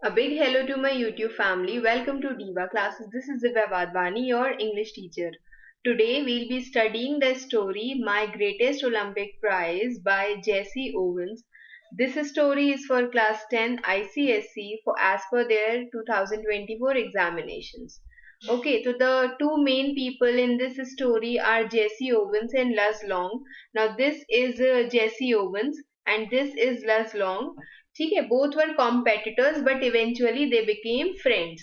A big hello to my YouTube family. Welcome to Diva Classes. This is Divya Vadvani, your English teacher. Today we'll be studying the story My Greatest Olympic Prize by Jesse Owens. This story is for class 10 ICSE for as per their 2024 examinations. Okay, so the two main people in this story are Jesse Owens and Luz Long. Now this is Jesse Owens and this is Luz Long. ठीक है, both were competitors but eventually they became friends.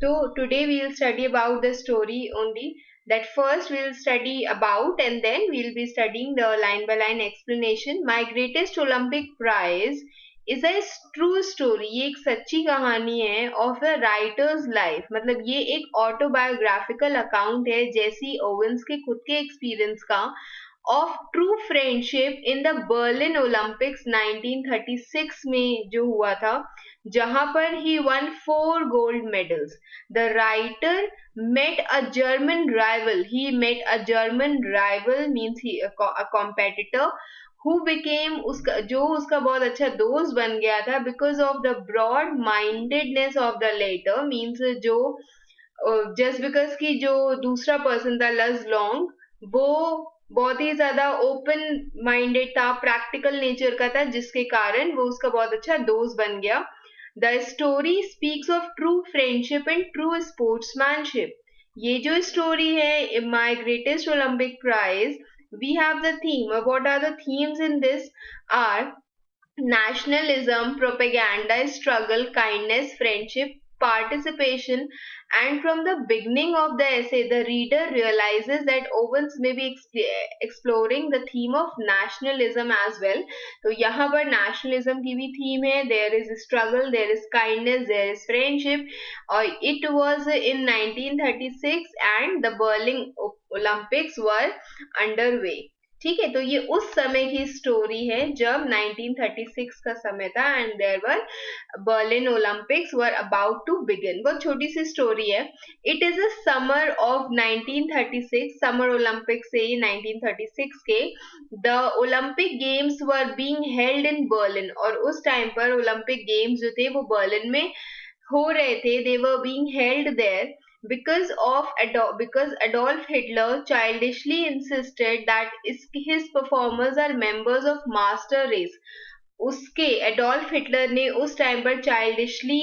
So today we will study about the story only. That first we will study about and then we will be studying the line by line explanation. My Greatest Olympic Prize is a true story. ये एक सच्ची कहानी है of a writer's life. मतलब ये एक autobiographical account है Jesse Owens के खुद के एक्सपीरियंस का of true friendship in the Berlin Olympics 1936 में जो हुआ था, जहां पर he won 4 gold medals. The writer met a German rival. He met a German rival means a competitor who became उसका बहुत अच्छा दोस्त बन गया था because of the broad mindedness of the latter means जो just because कि जो दूसरा पर्सन था लज लॉन्ग वो बहुत ही ज्यादा ओपन माइंडेड था, प्रैक्टिकल नेचर का था, जिसके कारण वो उसका बहुत अच्छा दोस्त बन गया. The story speaks of true friendship and true sportsmanship. ये जो स्टोरी है my greatest Olympic prize, we have the theme. What are the themes in this are nationalism, propaganda, struggle, kindness, friendship, participation, and from the beginning of the essay, the reader realizes that Owens may be exploring the theme of nationalism as well. तो यहाँ पर nationalism की भी theme है. There is struggle, there is kindness, there is friendship. और it was in 1936 and the Berlin Olympics were underway. ठीक है, तो ये उस समय की स्टोरी है जब 1936 का समय था and there were Berlin Olympics were about to begin. बहुत छोटी सी स्टोरी है. It is a summer of 1936. Summer Olympic से 1936 के the Olympic games were being held in Berlin. और उस टाइम पर ओलंपिक गेम्स जो थे वो बर्लिन में हो रहे थे. They were being held there because Adolf Hitler childishly insisted that his performers are members of master race. उसके एडोल्फ हिटलर ने उस टाइम पर चाइल्डिशली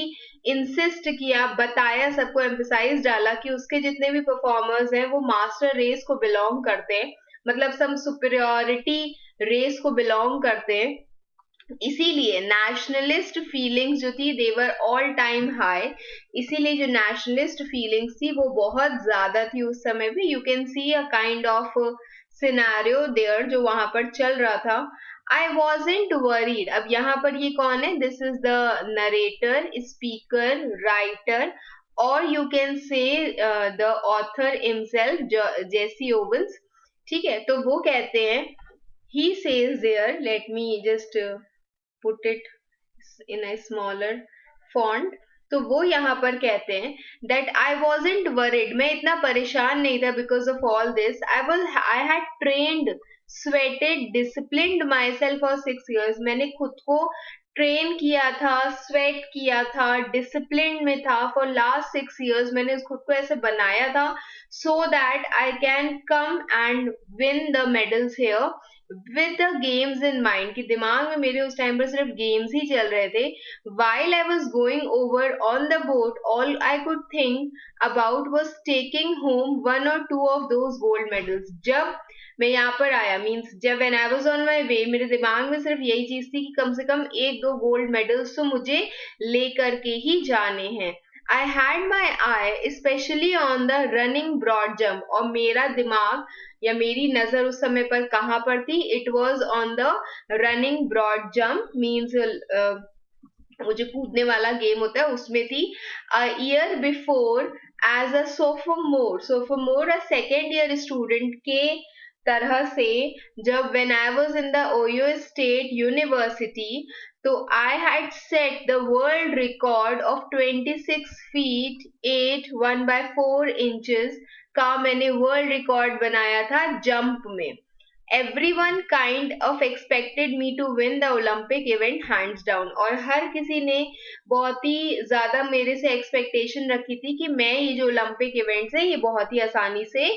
इंसिस्ट किया, बताया, सबको एम्फसाइज डाला कि उसके जितने भी परफॉर्मर्स हैं वो मास्टर रेस को बिलोंग करते हैं, मतलब सम सुपीरियोरिटी रेस को बिलोंग करते हैं. इसीलिए नेशनलिस्ट फीलिंग्स जो थी देवर ऑल टाइम हाई. इसीलिए जो नेशनलिस्ट फीलिंग्स थी वो बहुत ज्यादा थी उस समय भी. You can see a kind of scenario there जो वहां पर चल रहा था. I wasn't worried. अब यहाँ पर ये कौन है? This is the narrator, speaker, writer, और you can say the author himself Jesse Owens. ठीक है, तो वो कहते हैं, he says there, let me just put it in a smaller font. तो वो यहाँ पर कहते हैं that I wasn't worried. मैं इतना परेशान नहीं था because of all this. I had trained, sweated, disciplined myself for 6 years. मैंने खुद को ट्रेन किया था, स्वेट किया था, डिसिप्लिन में था फॉर लास्ट 6 years. मैंने खुद को ऐसे बनाया था so that I can come and win the medals here with the games in mind. कि दिमाग में मेरे उस टाइम पर सिर्फ गेम्स ही चल रहे थे. While I was going over on the boat, all I could think about was taking home 1 or 2 of those gold medals. जब मैं यहाँ पर आया मीन्स जब when I was on my way, मेरे दिमाग में सिर्फ यही चीज थी कि कम से कम 1-2 गोल्ड मेडल्स तो मुझे लेकर के ही जाने हैं. I had my eye especially on the running broad jump. और मेरा दिमाग या मेरी नजर उस समय पर कहाँ पर थी? It was on the running broad jump means वो जो कूदने वाला गेम होता है उसमें थी. A year before as a sophomore a second year student के तरह से जब when I was in the Ohio State University, तो I had set the world record of 26 feet 8 1/4 inches का मैंने वर्ल्ड रिकॉर्ड बनाया था जंप में. Everyone kind of expected me to win the Olympic event hands down. और हर किसी ने बहुत ही ज्यादा मेरे से एक्सपेक्टेशन रखी थी कि मैं ये जो ओलंपिक इवेंट्स है ये बहुत ही आसानी से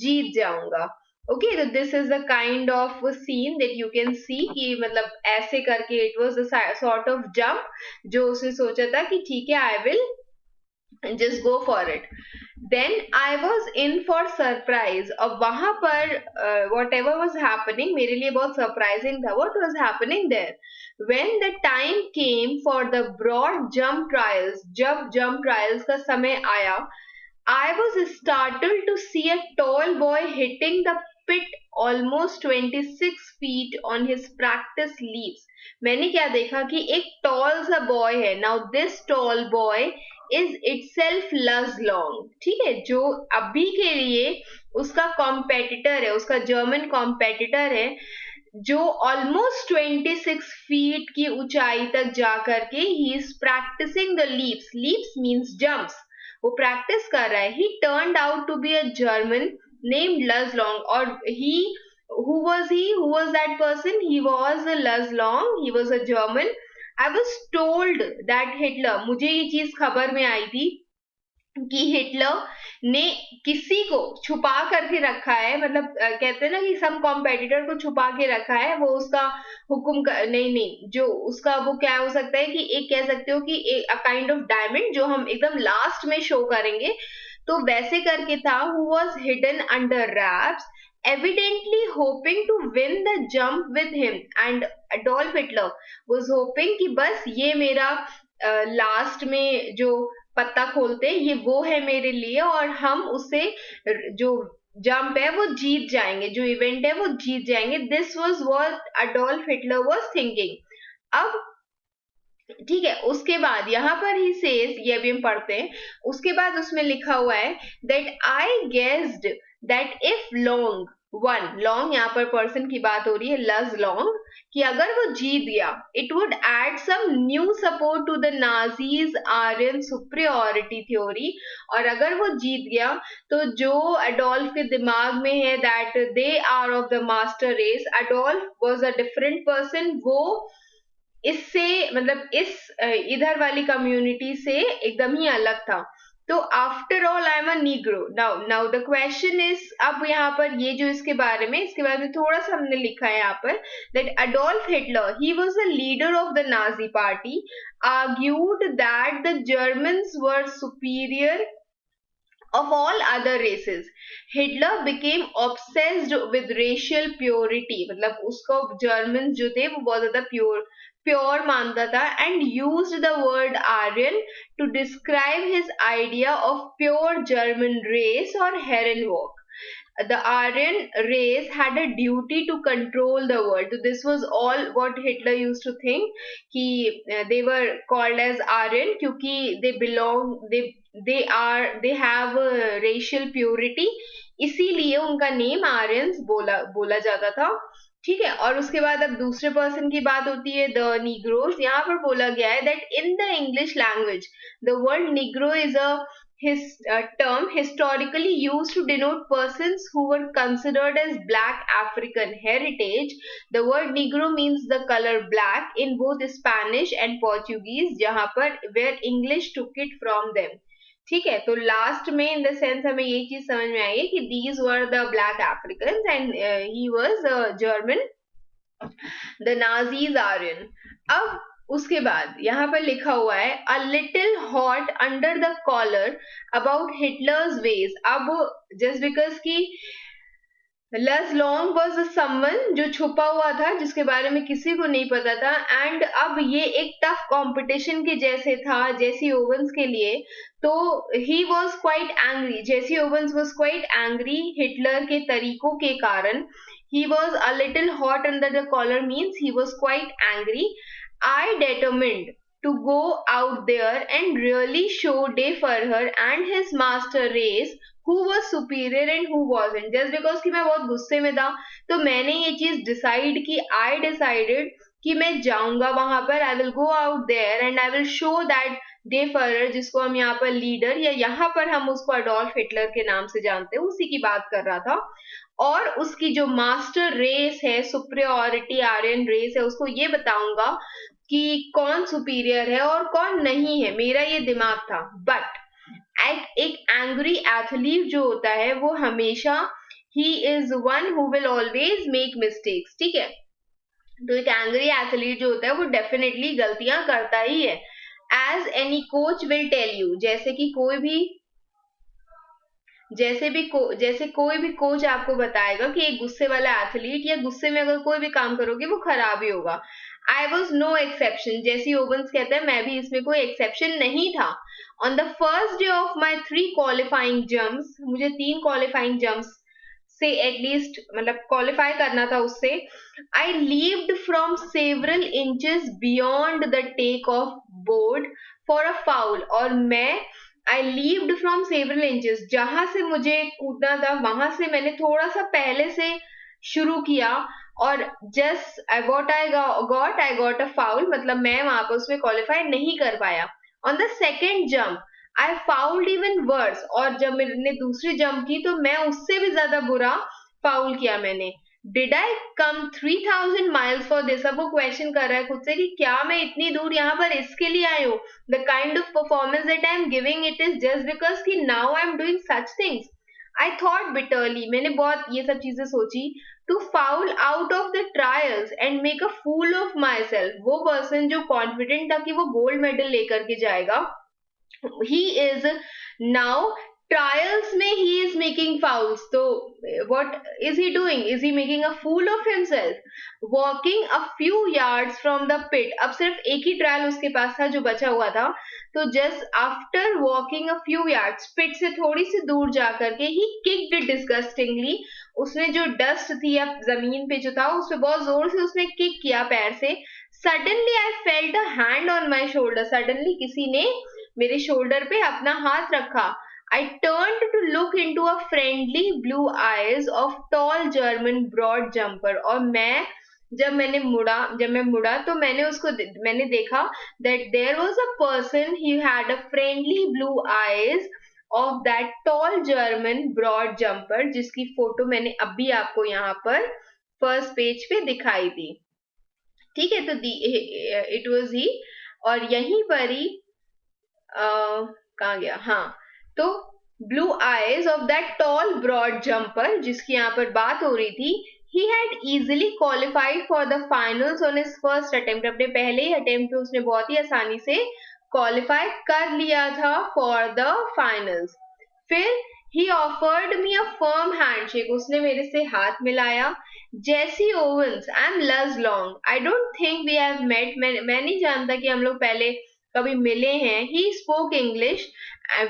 जीत जाऊंगा. ओके, तो this is the kind of seen that you can सी कि मतलब ऐसे करके it was the sort of jump जो उसने सोचा था कि ठीक है, I will just go for it. Then I was in for surprise. अब वहां पर whatever was happening मेरे लिए बहुत surprising था. What was happening there? When the time came for the broad jump trials, जब jump trials का समय आया, I was startled to see a tall boy hitting the pit almost 26 feet on his practice leaps. मैंने क्या देखा कि एक tall सा boy है. Now this tall boy is itself Luz Long. ठीक है, जो अभी के लिए उसका कॉम्पेटिटर है, उसका जर्मन कॉम्पेटिटर है, जो ऑलमोस्ट 26 फीट की ऊंचाई तक जा करके he is practising the leaps. Leaps means jumps. वो प्रैक्टिस कर रहा है. He turned out to be a German named Luz Long. और he who was he? Who was that person? He was Luz Long. He was a German. I was told that Hitler, मुझे ये चीज खबर में आई थी कि Hitler ने किसी को छुपा करके रखा है. मतलब कहते हैं ना कि सम कॉम्पेटिटर को छुपा के रखा है. वो उसका नहीं नहीं, जो उसका वो क्या हो सकता है कि एक कह सकते हो कि एक काइंड ऑफ डायमंड जो हम एकदम लास्ट में शो करेंगे, तो वैसे करके था. Who was hidden under raps, evidently hoping to win the jump with him, and Adolf Hitler was hoping कि बस ये मेरा लास्ट में जो पत्ता खोलते ये वो है मेरे लिए, और हम उससे जो जंप है वो जीत जाएंगे, जो इवेंट है वो जीत जाएंगे. This was what Adolf Hitler was thinking. अब ठीक है, उसके बाद यहाँ पर ही सेज, ये अभी हम पढ़ते हैं. उसके बाद उसमें लिखा हुआ है that I guessed that if long one, long यहाँ पर पर्सन की बात हो रही है, लज लॉन्ग, कि अगर वो जीत गया it would add some new support to the Nazis Aryan superiority theory. और अगर वो जीत गया तो जो एडोल्फ के दिमाग में है that they are of the master race, Adolf was a different person. वो इससे मतलब इस इधर वाली कम्युनिटी से एकदम ही अलग था. तो after all I am a Negro. Now the question is, अब यहाँ पर ये जो इसके बारे में थोड़ा सा हमने लिखा है यहाँ पर that Adolf Hitler, he was the leader of the Nazi party, argued that the Germans were superior of all other races. Hitler became obsessed with racial purity. मतलब उसको जर्मन जो थे वो बहुत ज्यादा प्योर मानता था, and used the word Aryan to describe his idea of pure German race or Herrenvolk. The Aryan race had a duty to control the world. So this was all what Hitler used to think कि they were called as Aryan क्योंकि they have racial purity, इसीलिए उनका name Aryans बोला जाता था. ठीक है, और उसके बाद अब दूसरे पर्सन की बात होती है द नीग्रोस. यहाँ पर बोला गया है that in the English language the word Negro is a term historically used to denote persons who were considered as black African heritage. The word negro means the color black in both Spanish and Portuguese, जहाँ पर where English took it from them. ठीक है, तो last में in the sense हमें ये चीज समझ में आई है कि these were the black African and he was German, the Nazis Aryan. अब उसके बाद यहाँ पर लिखा हुआ है a little hot under the collar about Hitler's ways. अब जस्ट बिकॉज की लज लॉन्ग वॉज समवन जो छुपा हुआ था, जिसके बारे में किसी को नहीं पता था, एंड अब ये एक टफ कंपटीशन के जैसे था जेसी ओवेंस के लिए. तो he was quite angry, Jesse Owens was quite angry Hitler के तरीकों के कारण. He was a little hot under the collar means he was quite angry. I determined to go out there and really show Dayfurher and his master race who was superior and who wasn't. Just because कि मैं बहुत गुस्से में था तो मैंने ये चीज डिसाइड की. I decided कि मैं जाऊंगा वहां पर. I will go out there and I will show that Dayfurher, जिसको हम यहाँ पर लीडर या यहाँ पर हम उसको अडोल्फ हिटलर के नाम से जानते हैं, उसी की बात कर रहा था. और उसकी जो मास्टर रेस है, सुप्रियोरिटी आर्यन रेस है, उसको ये बताऊंगा कि कौन सुपीरियर है और कौन नहीं है। मेरा ये दिमाग था। बट एक एंग्री एथलीट जो होता है वो हमेशा he is one who will always make mistakes, ठीक है। तो एक एंग्री एथलीट जो होता है वो डेफिनेटली गलतियां करता ही है। As any coach will tell you, जैसे कोई भी कोच आपको बताएगा कि एक गुस्से वाला एथलीट या गुस्से में अगर कोई भी काम करोगे वो खराब ही होगा। I was no exception, Jesse Owens कहता है मैं भी इसमें कोई एक्सेप्शन नहीं था। On the first day of my 3 qualifying jumps, मुझे 3 क्वालिफाइंग जम्प्स से एटलीस्ट मतलब क्वालिफाई करना था उससे। I leaped from several inches beyond the take off board for a foul, और मैं I leaped from several inches, जहां से मुझे कूदना था वहां से मैंने थोड़ा सा पहले से शुरू किया, और just I got a foul, मतलब मैं वहां पर उसमें क्वालिफाई नहीं कर पाया। On the second jump I fouled even worse, और जब मैंने दूसरी जंप की तो मैं उससे भी ज्यादा बुरा फाउल किया मैंने। Did I come 3000 miles for this, अब वो क्वेश्चन कर रहा है खुद से कि क्या मैं इतनी दूर यहाँ पर इसके लिए आई हूँ। The kind of performance that I am giving it is just because कि now I am doing such things. I thought bitterly, मैंने बहुत ये सब चीजें सोची। To foul out of the trials and make a fool of my self, वो person जो confident था कि वो गोल्ड मेडल लेकर के जाएगा, he is now trials में he is making fouls, तो what is he doing? Is he making a fool of himself? Walking a few yards from the pit, अब सिर्फ एक ही ट्रायल उसके पास था जो बचा हुआ था, तो just after walking a few yards, पिट से थोड़ी सी दूर जा करके he kicked disgustingly, उसने जो डस्ट थी या जमीन पे जो था उस पे बहुत जोर से उसने किक किया पैर से। Suddenly I felt a hand on my shoulder, suddenly किसी ने मेरे शोल्डर पे अपना हाथ रखा। I turn to look into a friendly blue eyes of tall German broad jumper, और जब मैं मुड़ा तो मैंने देखा that there was a person he had a friendly blue eyes of that tall German broad jumper, जिसकी photo मैंने अभी आपको यहाँ पर फर्स्ट पेज पे दिखाई दी। ठीक है, तो इट वाज ही, और यहीं पर ही कहाँ गया, हाँ, तो blue eyes of that tall broad jumper जिसकी यहाँ पर बात हो रही थी, he had easily qualified for the finals on his first attempt, अपने पहले ही अटेम्प्ट पे उसने बहुत ही आसानी से क्वालिफाई कर लिया था फॉर द फाइनल्स। फिर he offered me a firm handshake, उसने मेरे से हाथ मिलाया। Jesse Owens, I am Luz Long, I don't think we have met, मैं नहीं जानता कि हम लोग पहले कभी मिले हैं। He spoke English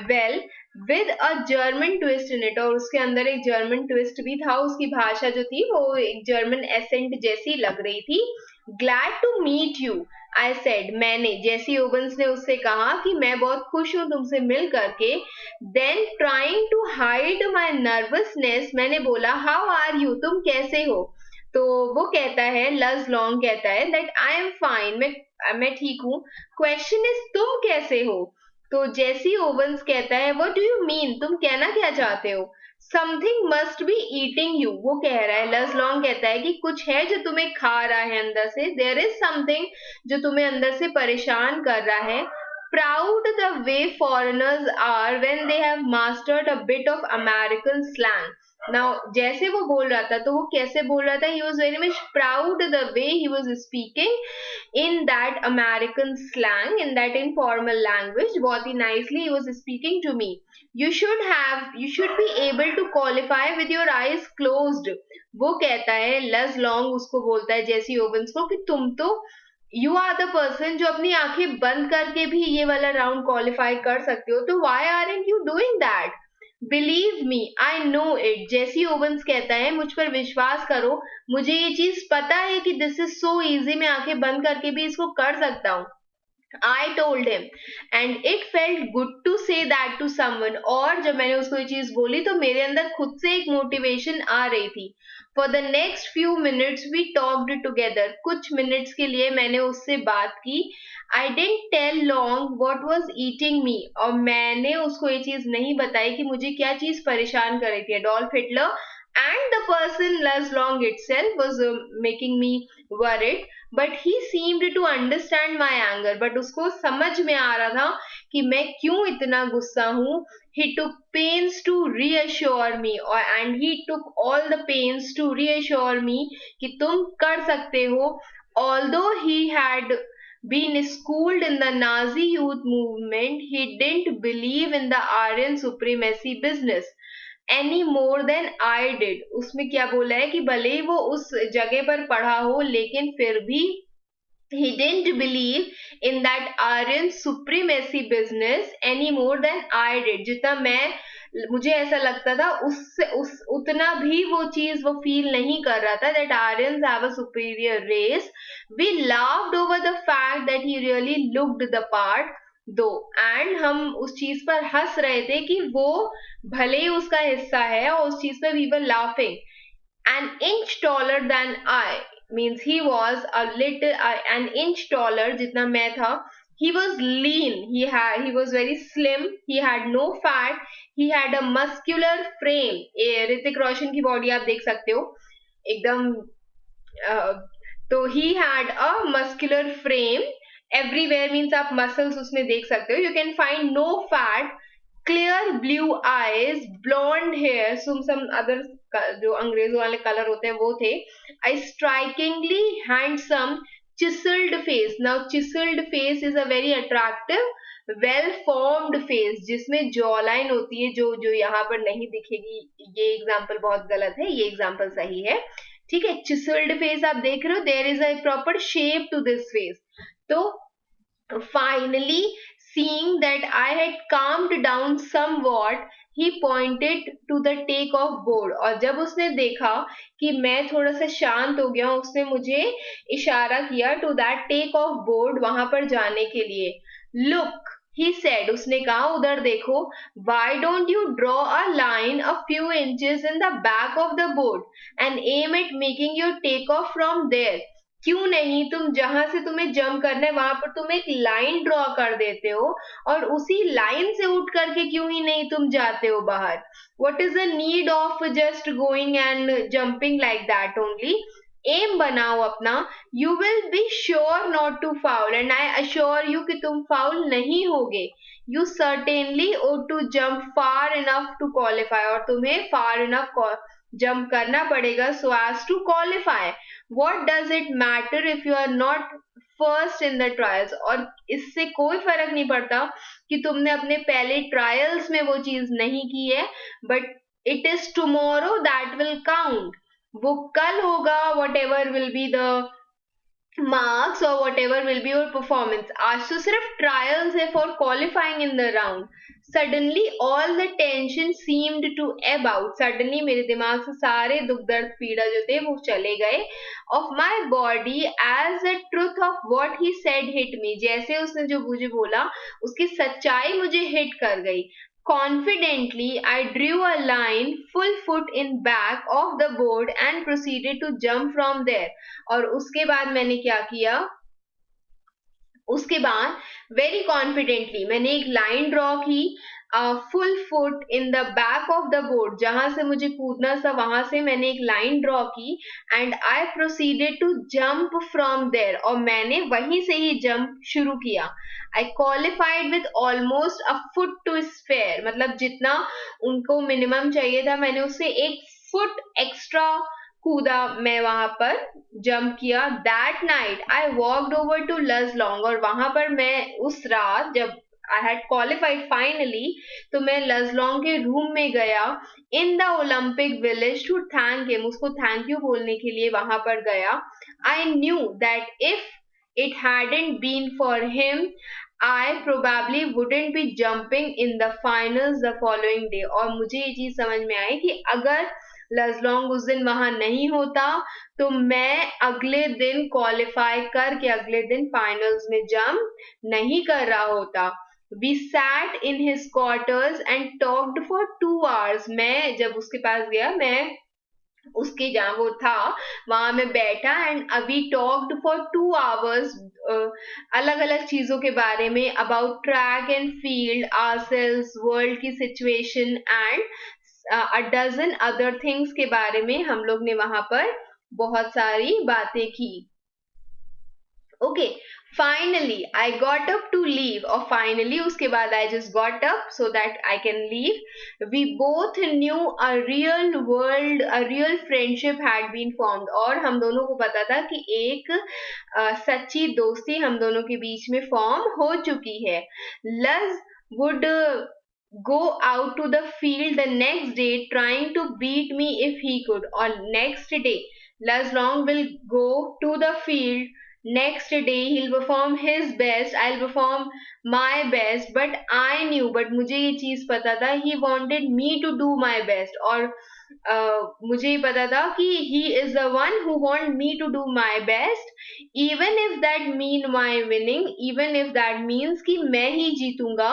well with a German twist in it, और उसके अंदर एक जर्मन ट्विस्ट भी था, उसकी भाषा जो थी वो एक जर्मन एसेंट जैसी लग रही थी। Glad to meet you, I said, मैंने, जेसी ओवेंस ने उससे कहा कि मैं बहुत खुश हूं तुमसे मिल करके। Then trying to hide my nervousness, मैंने बोला हाउ आर यू, तुम कैसे हो। तो वो कहता है, लज लॉन्ग कहता है दैट आई एम फाइन, मैं ठीक हूँ। क्वेश्चन इज, तुम कैसे हो। तो जेसी ओवेंस कहता है, व्हाट डू यू मीन, तुम कहना क्या चाहते हो। Something must be eating you, वो कह रहा है, लज लॉन्ग कहता है कि कुछ है जो तुम्हें खा रहा है अंदर से, देयर इज समथिंग जो तुम्हें अंदर से परेशान कर रहा है। Proud the way foreigners are when they have mastered a bit of American slang. Now जैसे वो बोल रहा था तो वो कैसे बोल रहा था, he was very much proud the way he was speaking in that American slang, in that informal language, बहुत ही nicely he was speaking to me. You should be able to qualify with your eyes closed, वो कहता है, लज long उसको बोलता है Jesse Owens को कि तुम तो यू आर द पर्सन जो अपनी आंखें बंद करके भी ये वाला राउंड क्वालिफाई कर सकते हो, तो why aren't you doing that? Believe me I know it, Jesse Owens कहता है, मुझ पर विश्वास करो, मुझे ये चीज पता है कि दिस इज सो इजी, मैं आंखें बंद करके भी इसको कर सकता हूँ। I told him and it felt good to say that to someone, और जब मैंने उसको ये चीज बोली तो मेरे अंदर खुद से एक मोटिवेशन आ रही थी। For the next few minutes we talked together, कुछ मिनट्स के लिए मैंने उससे बात की। I didn't tell long what was eating me, और मैंने उसको ये चीज नहीं बताई कि मुझे क्या चीज परेशान कर रही थी। Adolf Hitler and the person Long itself was making me worried, but he seemed to understand my anger. But उसको समझ में आ रहा था कि मैं क्यों इतना गुस्सा हूँ. He took pains to reassure me, and he took all the pains to reassure me कि तुम कर सकते हो. Although he had been schooled in the Nazi youth movement, he didn't believe in the Aryan supremacy business any more than I did. उसमें क्या बोला है कि भले ही वो उस जगह पर पढ़ा हो, लेकिन फिर भी he didn't believe in that Aryan supremacy business any more than I did. जितना मुझे ऐसा लगता था, उस उतना भी वो चीज वो फील नहीं कर रहा था. that Aryans have a superior race. We laughed over the fact that he really looked the part दो, एंड हम उस चीज पर हंस रहे थे कि वो भले ही उसका हिस्सा है, और उस चीज पर we were laughing. an inch taller than I means he was a little an inch taller जितना मैं था. He was lean, he was very slim, he had no fat, he had a muscular frame. Hrithik Roshan की body आप देख सकते हो एकदम. तो he had a muscular frame. everywhere means आप muscles उसमें देख सकते हो. you can find no fat, clear blue eyes, blonde hair, some other जो अंग्रेजों वाले कलर होते हैं वो थे. a strikingly handsome chiseled face. now chiseled face is a very attractive well formed face जिसमें जॉ लाइन होती है जो जो यहाँ पर नहीं दिखेगी. ये एग्जाम्पल बहुत गलत है, ये एग्जाम्पल सही है. ठीक है, चिसल्ड फेस आप देख रहे हो. There is a proper shape to this face. तो finally, seeing that I had calmed down somewhat, he pointed to the take off board. और जब उसने देखा कि मैं थोड़ा सा शांत हो गया, उसने मुझे इशारा किया to that take off board, वहां पर जाने के लिए. Look, he said, उसने कहा उधर देखो. Why don't you draw a line a few inches in the back of the board and aim at making your take off from there? क्यों नहीं तुम जहां से तुम्हें जंप करना है वहां पर तुम एक लाइन ड्रॉ कर देते हो, और उसी लाइन से उठ करके क्यों ही नहीं तुम जाते हो बाहर. what is the need of just going and jumping like that only? Aim बनाओ अपना. You will be sure not to foul, and I assure you कि तुम फाउल नहीं होगे. You certainly ought to jump far enough to qualify, और तुम्हें फार enough jump करना पड़ेगा so as to qualify. what does it matter if you are not first in the trials? और इससे कोई फर्क नहीं पड़ता कि तुमने अपने पहले ट्रायल्स में वो चीज नहीं की है, but it is tomorrow that will count. वो कल होगा, whatever will be the marks or whatever will be your performance. आज तो सिर्फ trials है for qualifying in the round. Suddenly all the tension seemed to ebb out. Suddenly मेरे दिमाग से सारे दुख दर्द पीड़ा जो थे वो चले गए. Of my body as the truth of what he said hit me. जैसे उसने जो मुझे बोला उसकी सच्चाई मुझे hit कर गई. Confidently, I drew a line full foot in back of the board and proceeded to jump from there. और उसके बाद मैंने क्या किया, उसके बाद वेरी कॉन्फिडेंटली मैंने एक लाइन ड्रॉ की full foot in the back of the board. जहां से मुझे कूदना था वहां से मैंने एक लाइन ड्रॉ की, and I proceeded to jump from there, और मैंने वहीं से ही जंप शुरू किया. I qualified with almost a foot to spare, मतलब जितना उनको मिनिमम चाहिए था मैंने उससे एक फुट एक्स्ट्रा कूदा, मैं वहां पर जंप किया. That night I walked over to Lutz Long, और वहां पर मैं उस रात जब आई हैड क्वालिफाइड फाइनली, तो मैं लजलोंग के रूम में गया in the Olympic village to thank him, उसको थैंक यू बोलने के लिए वहां पर गया. I knew that if it hadn't been for him I probably wouldn't be jumping in the finals the following day. और मुझे ये चीज समझ में आई कि अगर लजलोंग उस दिन वहां नहीं होता तो मैं अगले दिन क्वालिफाई करके अगले दिन फाइनल्स में जंप नहीं कर रहा होता. We sat in his quarters and talked for 2 hours. मैं जब उसके पास गया, मैं उसके जहाँ वो था वहां में बैठा, एंड अभी टॉक्ड फॉर 2 hours अलग अलग चीजों के बारे में, about track and field, ourselves, world की situation, and a dozen other things के बारे में हम लोग ने वहां पर बहुत सारी बातें की. Okay, finally I got up to leave, और finally उसके बाद I just got up so that I can leave. We both knew a real friendship had been formed, और हम दोनों को पता था कि एक सच्ची दोस्ती हम दोनों के बीच में फॉर्म हो चुकी है. Luz would go out to the field the next day trying to beat me if he could. Or next day Luz Long will go to the field. Next day he'll perform his best, I'll perform my best, but I knew, but मुझे ये चीज पता था, he wanted me to do my best. और मुझे ये पता था कि he is the one who want me to do my best, even if that mean my winning, even if that means कि मैं ही जीतूंगा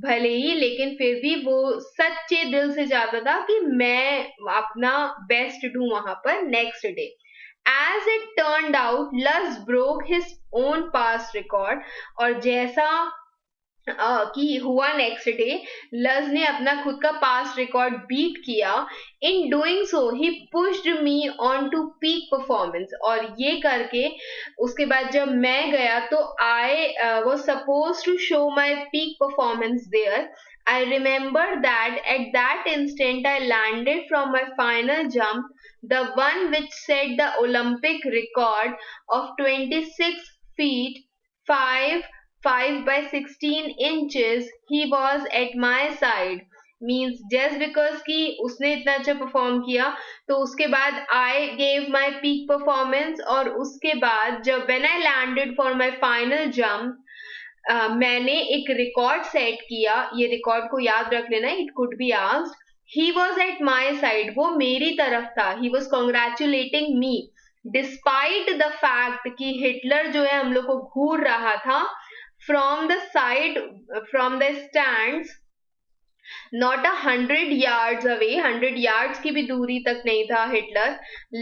भले ही, लेकिन फिर भी वो सच्चे दिल से चाहता था कि मैं अपना बेस्ट दूं वहां पर next day. As it turned out, Luz broke his own past record, और जैसा कि हुआ नेक्स्ट डे, लज ने अपना खुद का पास्ट रिकॉर्ड बीट किया. In doing so he pushed me on to peak performance, और ये करके उसके बाद जब मैं गया तो I was suppose to show my peak performance there. I remember that at that instant I landed from my final jump, the one which set the Olympic record of 26 feet 5 by 16 inches. He was at my side. Means just because कि उसने इतना अच्छा perform किया तो उसके बाद I gave my peak performance, और उसके बाद जब when I landed for my final jump मैंने एक रिकॉर्ड सेट किया. ये रिकॉर्ड को याद रख लेना, it could be asked. He was at my side, वो मेरी तरफ था. He was congratulating me despite the fact कि हिटलर जो है हम लोग को घूर रहा था from the side, from the stands, not 100 yards away, 100 yards की भी दूरी तक नहीं था Hitler.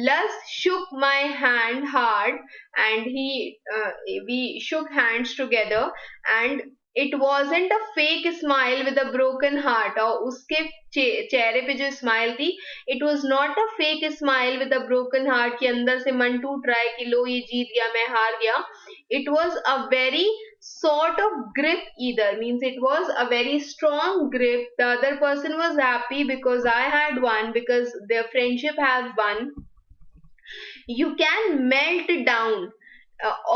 Luz shook my hand hard and we shook hands together, and it wasn't a fake smile with a broken heart. और उसके चेहरे पे जो स्माइल थी, it was not a fake smile with a broken heart कि अंदर से मन टूट रहा है कि लो ये जीत गया मैं हार गया. It was a very sort of grip either, means it was a very strong grip. The other person was happy because I had won, because their friendship has won. You can melt down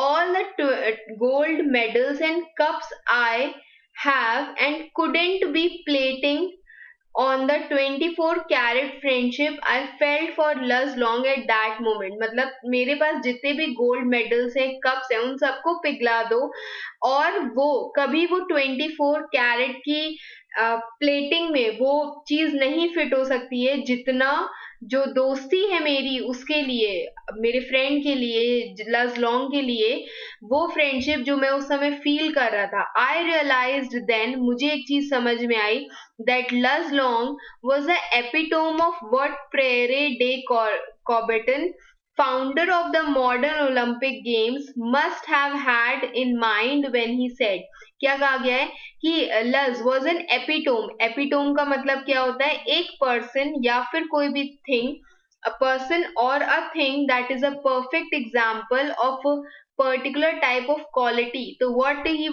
all the gold medals and cups I have and couldn't be plating on the 24 carat friendship I felt for लज long at that moment. मतलब मेरे पास जितने भी gold medals हैं, cups हैं, उन सबको पिघला दो, और वो कभी वो 24 कैरेट की प्लेटिंग में वो चीज नहीं फिट हो सकती है जितना जो दोस्ती है मेरी उसके लिए, मेरे फ्रेंड के लिए, लज लॉन्ग के लिए, वो फ्रेंडशिप जो मैं उस समय फील कर रहा था. आई रियलाइज्ड देन, मुझे एक चीज समझ में आई, that Luz Long was the epitome of what Prairie de Coubertin, founder of the modern Olympic Games, must have had in mind when he said. क्या कहा गया है कि Luz was an epitome. Epitome का मतलब क्या होता है? एक पर्सन या फिर कोई भी thing, a person or a thing that is a perfect example of a particular type of quality. तो what he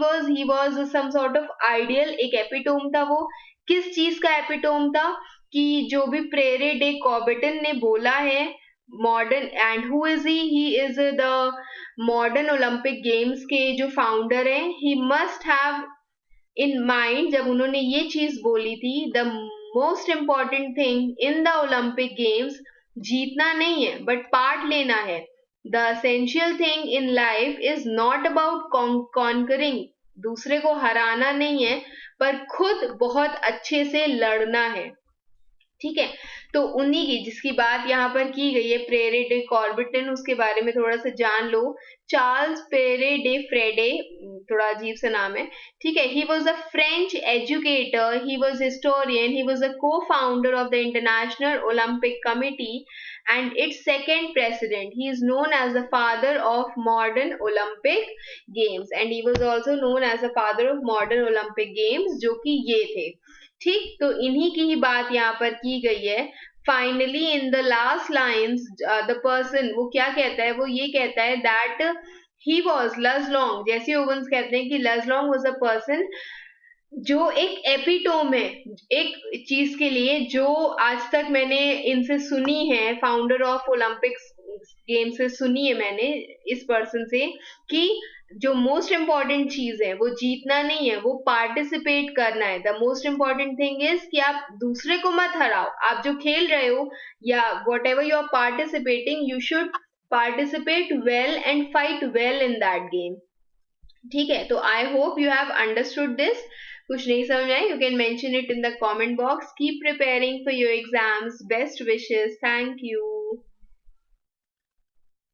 was some sort of ideal. एक epitome था वो. किस चीज का एपिटोम था? कि जो भी प्रेरे डे कॉबेटन ने बोला है modern, and who is he is the modern Olympic games के जो फाउंडर हैं. He must have in mind, जब उन्होंने ये चीज बोली थी, the most important thing in the Olympic games जीतना नहीं है बट पार्ट लेना है. The essential thing in life is not about conquering, दूसरे को हराना नहीं है, पर खुद बहुत अच्छे से लड़ना है. ठीक है, तो उन्हीं की जिसकी बात यहाँ पर की गई है, प्रेरे डे कॉर्बिटन, उसके बारे में थोड़ा सा जान लो. चार्ल्स प्रेरे डे फ्रेडे, थोड़ा अजीब सा नाम है. ठीक है, he was a French educator, he was historian, he was a co founder of the International Olympic Committee, and its second president. He is known as the father of modern Olympic games, and he was also known as the father of modern Olympic games, जो कि ये थे. ठीक, तो इन्हीं की ही बात यहाँ पर की गई है. Finally in the last lines the person, वो क्या कहता है, वो ये कहता है that he was Lutz Long. Jesse Owens कहते हैं कि लजलोंग वॉज अ पर्सन जो एक एपिटोम है एक चीज के लिए, जो आज तक मैंने इनसे सुनी है, फाउंडर ऑफ ओलंपिक्स गेम से सुनी है मैंने इस पर्सन से, कि जो मोस्ट इम्पॉर्टेंट चीज है वो जीतना नहीं है, वो पार्टिसिपेट करना है. The most important thing is कि आप दूसरे को मत हराओ. आप जो खेल रहे हो या whatever you are participating, you should participate well and fight well in that game. ठीक है, तो I hope you have understood this. कुछ नहीं समझ आए, you can mention it in the comment box. Keep preparing for your exams. Best wishes. Thank you.